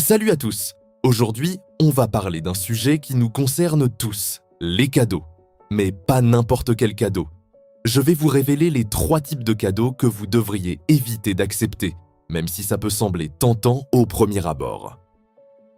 Salut à tous! Aujourd'hui, on va parler d'un sujet qui nous concerne tous, les cadeaux. Mais pas n'importe quel cadeau. Je vais vous révéler les 3 types de cadeaux que vous devriez éviter d'accepter, même si ça peut sembler tentant au premier abord.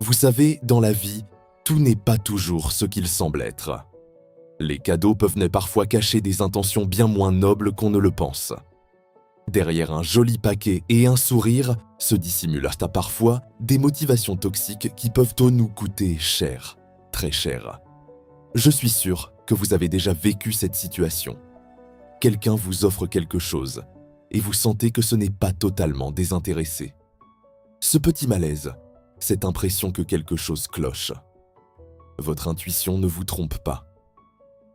Vous savez, dans la vie, tout n'est pas toujours ce qu'il semble être. Les cadeaux peuvent parfois cacher des intentions bien moins nobles qu'on ne le pense. Derrière un joli paquet et un sourire se dissimulent parfois des motivations toxiques qui peuvent nous coûter cher, très cher. Je suis sûr que vous avez déjà vécu cette situation. Quelqu'un vous offre quelque chose et vous sentez que ce n'est pas totalement désintéressé. Ce petit malaise, cette impression que quelque chose cloche. Votre intuition ne vous trompe pas.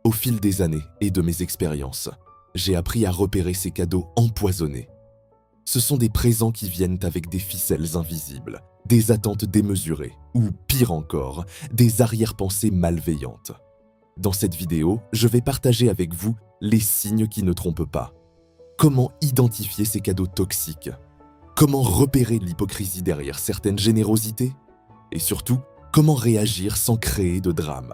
Au fil des années et de mes expériences, j'ai appris à repérer ces cadeaux empoisonnés. Ce sont des présents qui viennent avec des ficelles invisibles, des attentes démesurées, ou pire encore, des arrière-pensées malveillantes. Dans cette vidéo, je vais partager avec vous les signes qui ne trompent pas. Comment identifier ces cadeaux toxiques? Comment repérer l'hypocrisie derrière certaines générosités? Et surtout, comment réagir sans créer de drame?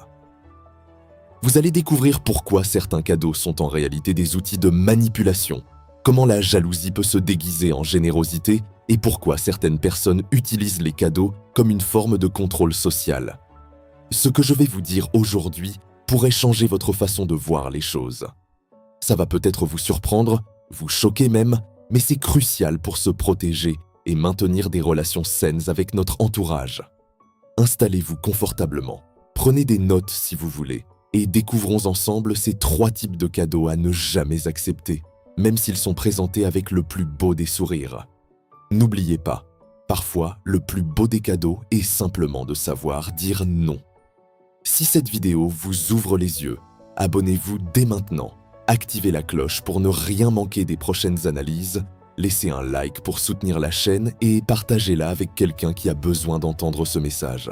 Vous allez découvrir pourquoi certains cadeaux sont en réalité des outils de manipulation, comment la jalousie peut se déguiser en générosité et pourquoi certaines personnes utilisent les cadeaux comme une forme de contrôle social. Ce que je vais vous dire aujourd'hui pourrait changer votre façon de voir les choses. Ça va peut-être vous surprendre, vous choquer même, mais c'est crucial pour se protéger et maintenir des relations saines avec notre entourage. Installez-vous confortablement, prenez des notes si vous voulez, et découvrons ensemble ces 3 types de cadeaux à ne jamais accepter, même s'ils sont présentés avec le plus beau des sourires. N'oubliez pas, parfois, le plus beau des cadeaux est simplement de savoir dire non. Si cette vidéo vous ouvre les yeux, abonnez-vous dès maintenant, activez la cloche pour ne rien manquer des prochaines analyses, laissez un like pour soutenir la chaîne et partagez-la avec quelqu'un qui a besoin d'entendre ce message.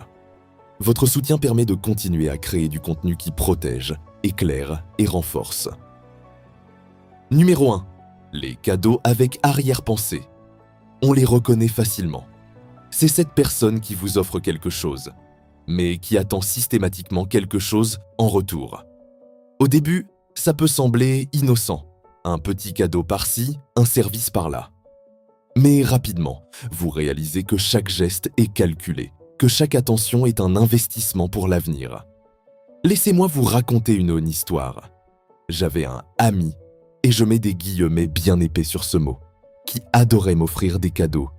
Votre soutien permet de continuer à créer du contenu qui protège, éclaire et renforce. Numéro 1. Les cadeaux avec arrière-pensée. On les reconnaît facilement. C'est cette personne qui vous offre quelque chose, mais qui attend systématiquement quelque chose en retour. Au début, ça peut sembler innocent. Un petit cadeau par-ci, un service par-là. Mais rapidement, vous réalisez que chaque geste est calculé, que chaque attention est un investissement pour l'avenir. Laissez-moi vous raconter une histoire. J'avais un ami, et je mets des guillemets bien épais sur ce mot, qui adorait m'offrir des cadeaux,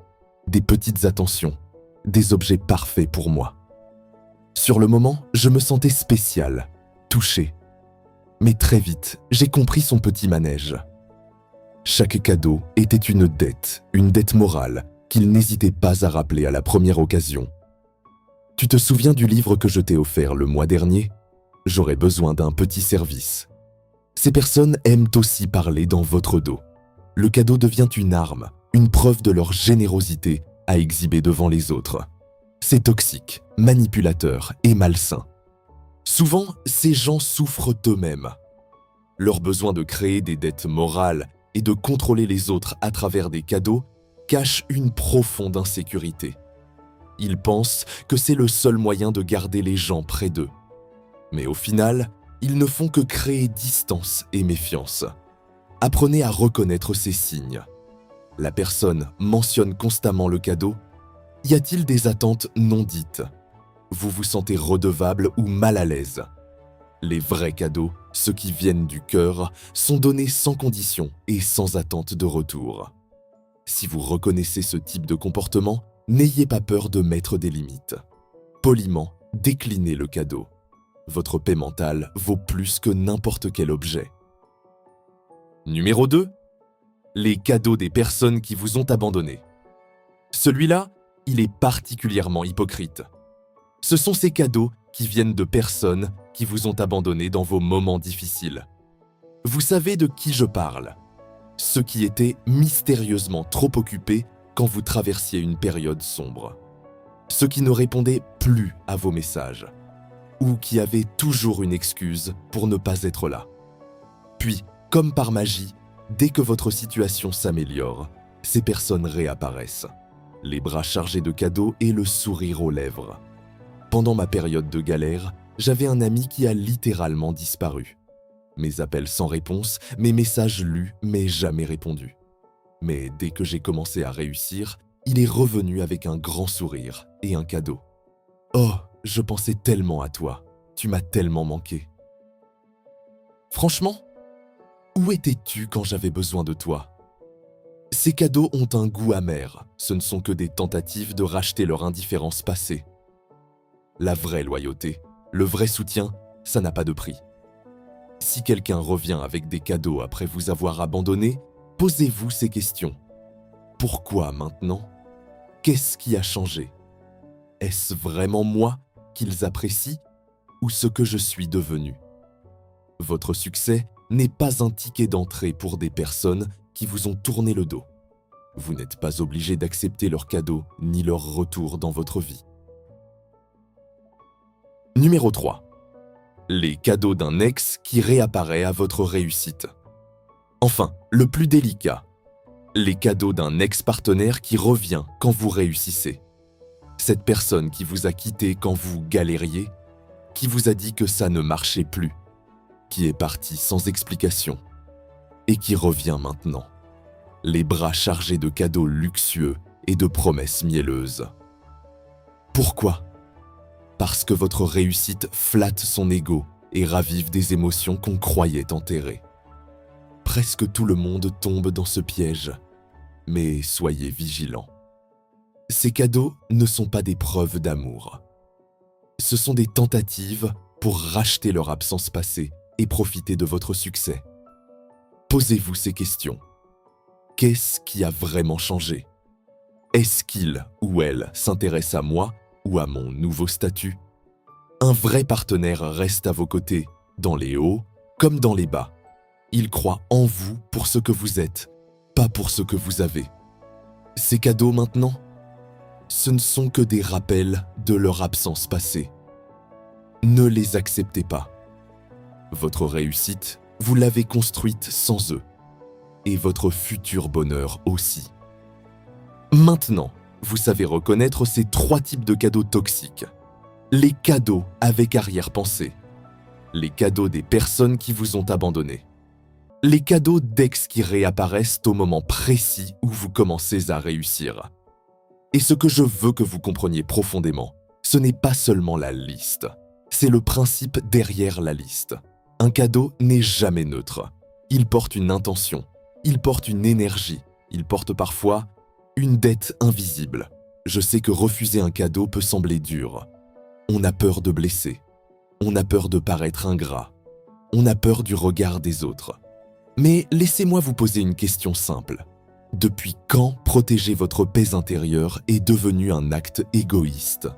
des petites attentions, des objets parfaits pour moi. Sur le moment, je me sentais spécial, touché. Mais très vite, j'ai compris son petit manège. Chaque cadeau était une dette morale qu'il n'hésitait pas à rappeler à la première occasion. Tu te souviens du livre que je t'ai offert le mois dernier? J'aurais besoin d'un petit service. Ces personnes aiment aussi parler dans votre dos. Le cadeau devient une arme, une preuve de leur générosité à exhiber devant les autres. C'est toxique, manipulateur et malsain. Souvent, ces gens souffrent eux-mêmes. Leur besoin de créer des dettes morales et de contrôler les autres à travers des cadeaux cache une profonde insécurité. Ils pensent que c'est le seul moyen de garder les gens près d'eux. Mais au final, ils ne font que créer distance et méfiance. Apprenez à reconnaître ces signes. La personne mentionne constamment le cadeau. Y a-t-il des attentes non dites? Vous vous sentez redevable ou mal à l'aise? Les vrais cadeaux, ceux qui viennent du cœur, sont donnés sans condition et sans attente de retour. Si vous reconnaissez ce type de comportement, n'ayez pas peur de mettre des limites. Poliment, déclinez le cadeau. Votre paix mentale vaut plus que n'importe quel objet. Numéro 2. Les cadeaux des personnes qui vous ont abandonné. Celui-là, il est particulièrement hypocrite. Ce sont ces cadeaux qui viennent de personnes qui vous ont abandonné dans vos moments difficiles. Vous savez de qui je parle. Ceux qui étaient mystérieusement trop occupés quand vous traversiez une période sombre. Ceux qui ne répondaient plus à vos messages. Ou qui avaient toujours une excuse pour ne pas être là. Puis, comme par magie, dès que votre situation s'améliore, ces personnes réapparaissent. les bras chargés de cadeaux et le sourire aux lèvres. Pendant ma période de galère, j'avais un ami qui a littéralement disparu. Mes appels sans réponse, mes messages lus mais jamais répondus. Mais dès que j'ai commencé à réussir, il est revenu avec un grand sourire et un cadeau. « Oh, je pensais tellement à toi, tu m'as tellement manqué. » Franchement, où étais-tu quand j'avais besoin de toi? Ces cadeaux ont un goût amer, ce ne sont que des tentatives de racheter leur indifférence passée. La vraie loyauté, le vrai soutien, ça n'a pas de prix. Si quelqu'un revient avec des cadeaux après vous avoir abandonné, posez-vous ces questions. Pourquoi maintenant? Qu'est-ce qui a changé? Est-ce vraiment moi qu'ils apprécient ou ce que je suis devenu? Votre succès n'est pas un ticket d'entrée pour des personnes qui vous ont tourné le dos. Vous n'êtes pas obligé d'accepter leurs cadeaux ni leur retour dans votre vie. Numéro 3. Les cadeaux d'un ex qui réapparaît à votre réussite. Enfin, le plus délicat. Les cadeaux d'un ex-partenaire qui revient quand vous réussissez. Cette personne qui vous a quitté quand vous galériez, qui vous a dit que ça ne marchait plus, qui est parti sans explication et qui revient maintenant, les bras chargés de cadeaux luxueux et de promesses mielleuses. Pourquoi? Parce que votre réussite flatte son ego et ravive des émotions qu'on croyait enterrées. Presque tout le monde tombe dans ce piège, mais soyez vigilants. Ces cadeaux ne sont pas des preuves d'amour. Ce sont des tentatives pour racheter leur absence passée et profiter de votre succès. Posez-vous ces questions. Qu'est-ce qui a vraiment changé? Est-ce qu'il ou elle s'intéresse à moi ou à mon nouveau statut? Un vrai partenaire reste à vos côtés, dans les hauts comme dans les bas. Il croit en vous pour ce que vous êtes, pas pour ce que vous avez. Ces cadeaux maintenant, ce ne sont que des rappels de leur absence passée. Ne les acceptez pas. Votre réussite, vous l'avez construite sans eux. Et votre futur bonheur aussi. Maintenant, vous savez reconnaître ces 3 types de cadeaux toxiques. Les cadeaux avec arrière-pensée. Les cadeaux des personnes qui vous ont abandonné. Les cadeaux d'ex qui réapparaissent au moment précis où vous commencez à réussir. Et ce que je veux que vous compreniez profondément, ce n'est pas seulement la liste, c'est le principe derrière la liste. Un cadeau n'est jamais neutre. Il porte une intention, il porte une énergie, il porte parfois une dette invisible. Je sais que refuser un cadeau peut sembler dur. On a peur de blesser, on a peur de paraître ingrat, on a peur du regard des autres. Mais laissez-moi vous poser une question simple. Depuis quand protéger votre paix intérieure est devenu un acte égoïste?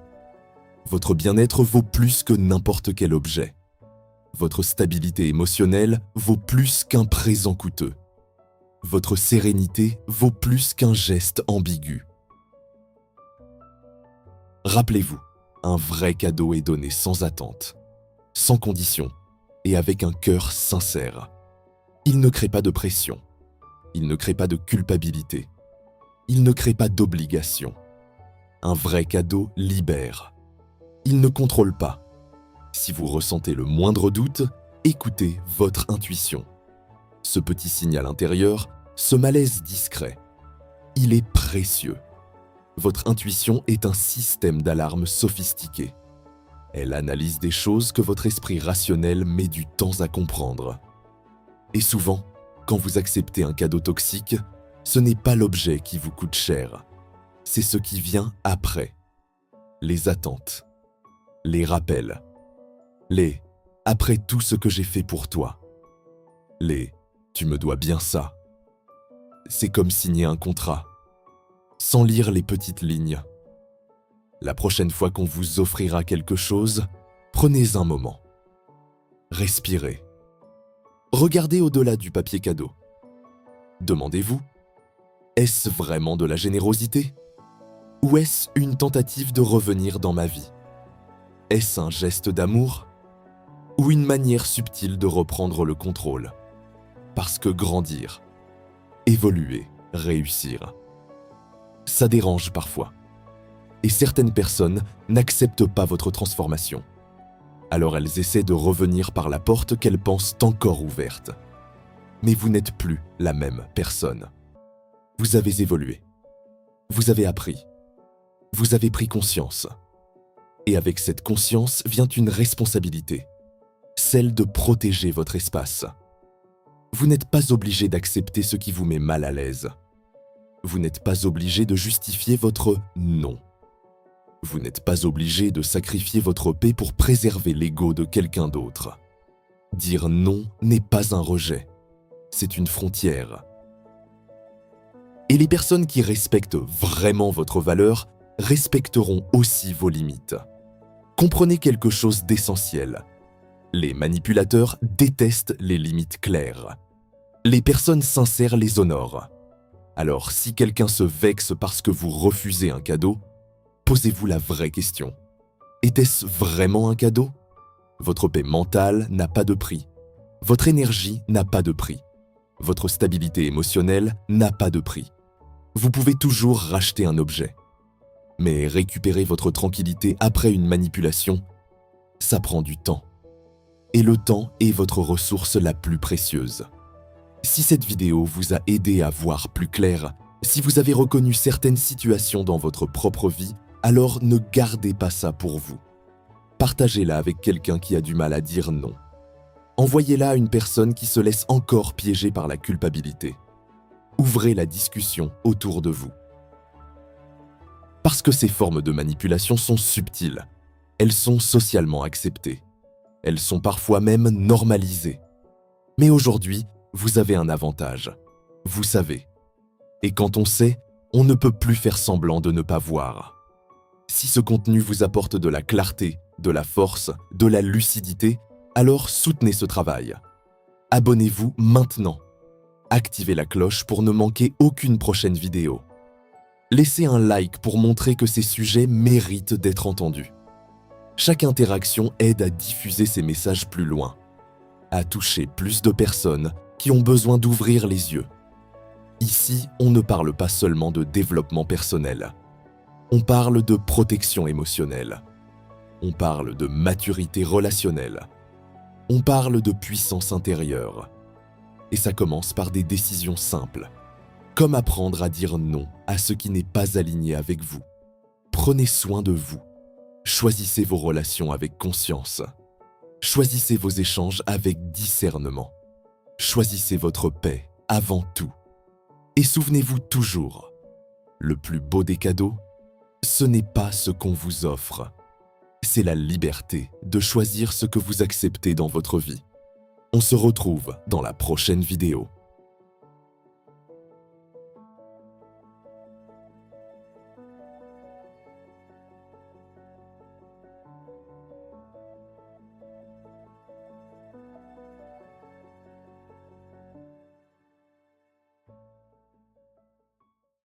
Votre bien-être vaut plus que n'importe quel objet. Votre stabilité émotionnelle vaut plus qu'un présent coûteux. Votre sérénité vaut plus qu'un geste ambigu. Rappelez-vous, un vrai cadeau est donné sans attente, sans condition et avec un cœur sincère. Il ne crée pas de pression. Il ne crée pas de culpabilité. Il ne crée pas d'obligation. Un vrai cadeau libère. Il ne contrôle pas. Si vous ressentez le moindre doute, écoutez votre intuition. Ce petit signal intérieur, ce malaise discret, il est précieux. Votre intuition est un système d'alarme sophistiqué. Elle analyse des choses que votre esprit rationnel met du temps à comprendre. Et souvent, quand vous acceptez un cadeau toxique, ce n'est pas l'objet qui vous coûte cher, c'est ce qui vient après. Les attentes, les rappels, les « après tout ce que j'ai fait pour toi », les « tu me dois bien ça ». C'est comme signer un contrat, sans lire les petites lignes. La prochaine fois qu'on vous offrira quelque chose, prenez un moment. Respirez. Regardez au-delà du papier cadeau. Demandez-vous, est-ce vraiment de la générosité? Ou est-ce une tentative de revenir dans ma vie? Est-ce un geste d'amour? Ou une manière subtile de reprendre le contrôle? Parce que grandir, évoluer, réussir, Ça dérange parfois. Et certaines personnes n'acceptent pas votre transformation. Alors elles essaient de revenir par la porte qu'elles pensent encore ouverte. Mais vous n'êtes plus la même personne. Vous avez évolué. Vous avez appris. Vous avez pris conscience. Et avec cette conscience vient une responsabilité, celle de protéger votre espace. Vous n'êtes pas obligé d'accepter ce qui vous met mal à l'aise. Vous n'êtes pas obligé de justifier votre non. Vous n'êtes pas obligé de sacrifier votre paix pour préserver l'ego de quelqu'un d'autre. Dire non n'est pas un rejet, c'est une frontière. Et les personnes qui respectent vraiment votre valeur respecteront aussi vos limites. Comprenez quelque chose d'essentiel. Les manipulateurs détestent les limites claires. Les personnes sincères les honorent. Alors, si quelqu'un se vexe parce que vous refusez un cadeau, posez-vous la vraie question. Était-ce vraiment un cadeau? Votre paix mentale n'a pas de prix. Votre énergie n'a pas de prix. Votre stabilité émotionnelle n'a pas de prix. Vous pouvez toujours racheter un objet. Mais récupérer votre tranquillité après une manipulation, ça prend du temps. Et le temps est votre ressource la plus précieuse. Si cette vidéo vous a aidé à voir plus clair, si vous avez reconnu certaines situations dans votre propre vie, alors ne gardez pas ça pour vous. Partagez-la avec quelqu'un qui a du mal à dire non. Envoyez-la à une personne qui se laisse encore piéger par la culpabilité. Ouvrez la discussion autour de vous. Parce que ces formes de manipulation sont subtiles, elles sont socialement acceptées. Elles sont parfois même normalisées. Mais aujourd'hui, vous avez un avantage. Vous savez. Et quand on sait, on ne peut plus faire semblant de ne pas voir. Si ce contenu vous apporte de la clarté, de la force, de la lucidité, alors soutenez ce travail. Abonnez-vous maintenant. Activez la cloche pour ne manquer aucune prochaine vidéo. Laissez un like pour montrer que ces sujets méritent d'être entendus. Chaque interaction aide à diffuser ces messages plus loin, à toucher plus de personnes qui ont besoin d'ouvrir les yeux. Ici, on ne parle pas seulement de développement personnel. On parle de protection émotionnelle. On parle de maturité relationnelle. On parle de puissance intérieure. Et ça commence par des décisions simples. Comme apprendre à dire non à ce qui n'est pas aligné avec vous. Prenez soin de vous. Choisissez vos relations avec conscience. Choisissez vos échanges avec discernement. Choisissez votre paix avant tout. Et souvenez-vous toujours, le plus beau des cadeaux, ce n'est pas ce qu'on vous offre. C'est la liberté de choisir ce que vous acceptez dans votre vie. On se retrouve dans la prochaine vidéo.